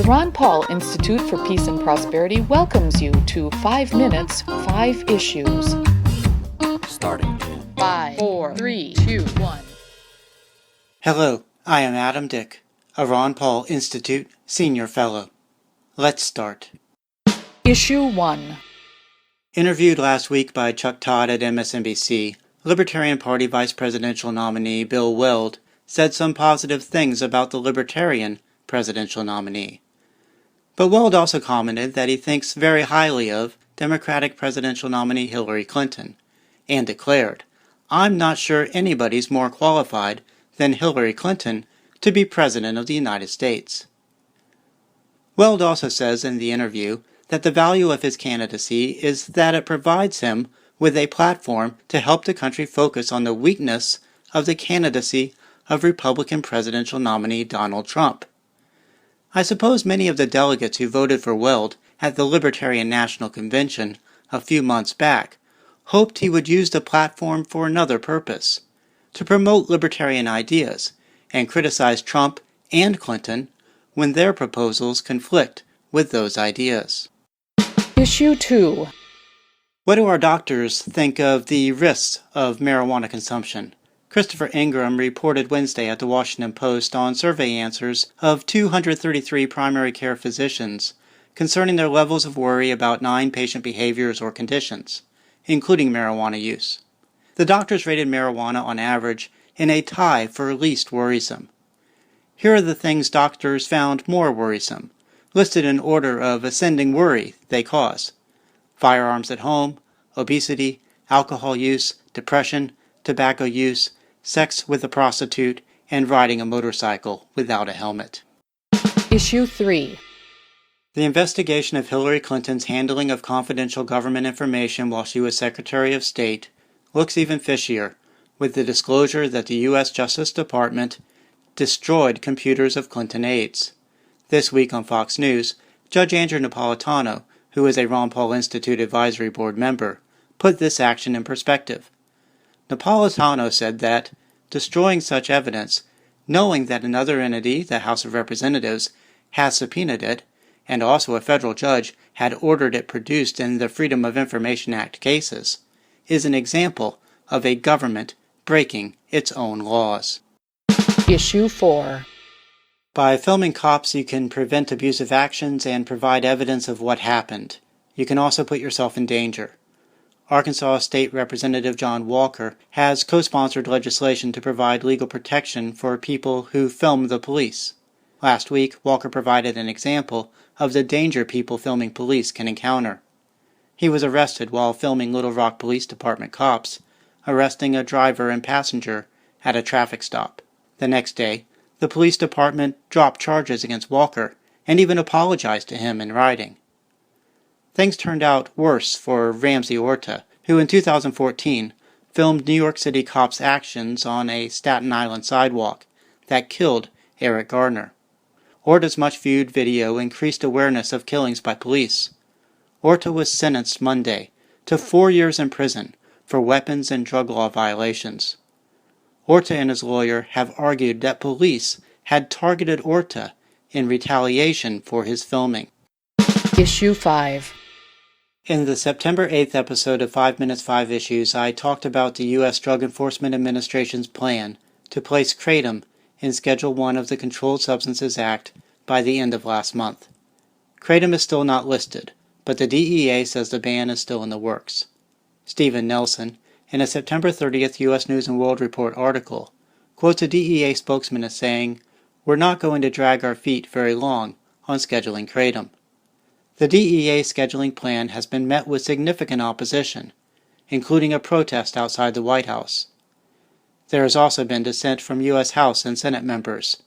Ron Paul Institute for Peace and Prosperity welcomes you to 5 Minutes, 5 Issues. Starting in 5, 4, 3, 2, 1. Hello, I am Adam Dick, a Ron Paul Institute Senior Fellow. Let's start. Issue 1. Interviewed last week by Chuck Todd at MSNBC, Libertarian Party Vice Presidential nominee Bill Weld said some positive things about the Libertarian presidential nominee. But Weld also commented that he thinks very highly of Democratic presidential nominee Hillary Clinton, and declared, "I'm not sure anybody's more qualified than Hillary Clinton to be President of the United States." Weld also says in the interview that the value of his candidacy is that it provides him with a platform to help the country focus on the weakness of the candidacy of Republican presidential nominee Donald Trump. I suppose many of the delegates who voted for Weld at the Libertarian National Convention a few months back hoped he would use the platform for another purpose, to promote libertarian ideas and criticize Trump and Clinton when their proposals conflict with those ideas. Issue 2. What do our doctors think of the risks of marijuana consumption? Christopher Ingram reported Wednesday at the Washington Post on survey answers of 233 primary care physicians concerning their levels of worry about 9 patient behaviors or conditions, including marijuana use. The doctors rated marijuana on average in a tie for least worrisome. Here are the things doctors found more worrisome, listed in order of ascending worry they cause: firearms at home, obesity, alcohol use, depression, tobacco use, sex with a prostitute, and riding a motorcycle without a helmet. Issue 3. The investigation of Hillary Clinton's handling of confidential government information while she was Secretary of State looks even fishier, with the disclosure that the U.S. Justice Department destroyed computers of Clinton aides. This week on Fox News, Judge Andrew Napolitano, who is a Ron Paul Institute Advisory Board member, put this action in perspective. Napolitano said that destroying such evidence, knowing that another entity, the House of Representatives, has subpoenaed it, and also a federal judge had ordered it produced in the Freedom of Information Act cases, is an example of a government breaking its own laws. Issue 4. By filming cops, you can prevent abusive actions and provide evidence of what happened. You can also put yourself in danger. Arkansas State Representative John Walker has co-sponsored legislation to provide legal protection for people who film the police. Last week, Walker provided an example of the danger people filming police can encounter. He was arrested while filming Little Rock Police Department cops, arresting a driver and passenger at a traffic stop. The next day, the police department dropped charges against Walker and even apologized to him in writing. Things turned out worse for Ramsey Orta, who in 2014 filmed New York City cops' actions on a Staten Island sidewalk that killed Eric Gardner. Orta's much-viewed video increased awareness of killings by police. Orta was sentenced Monday to 4 years in prison for weapons and drug law violations. Orta and his lawyer have argued that police had targeted Orta in retaliation for his filming. Issue 5. In the September 8th episode of 5 Minutes 5 Issues, I talked about the U.S. Drug Enforcement Administration's plan to place Kratom in Schedule 1 of the Controlled Substances Act by the end of last month. Kratom is still not listed, but the DEA says the ban is still in the works. Stephen Nelson, in a September 30th U.S. News & World Report article, quotes a DEA spokesman as saying, "We're not going to drag our feet very long on scheduling Kratom." The DEA scheduling plan has been met with significant opposition, including a protest outside the White House. There has also been dissent from U.S. House and Senate members,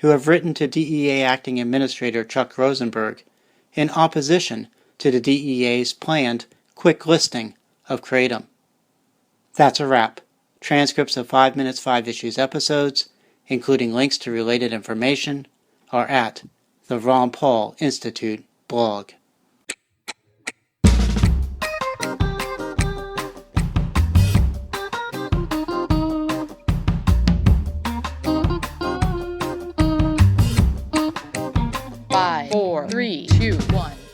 who have written to DEA Acting Administrator Chuck Rosenberg in opposition to the DEA's planned quick listing of Kratom. That's a wrap. Transcripts of 5 Minutes 5 Issues episodes, including links to related information, are at the Ron Paul Institute blog. 5, 4, 3, 2, 1.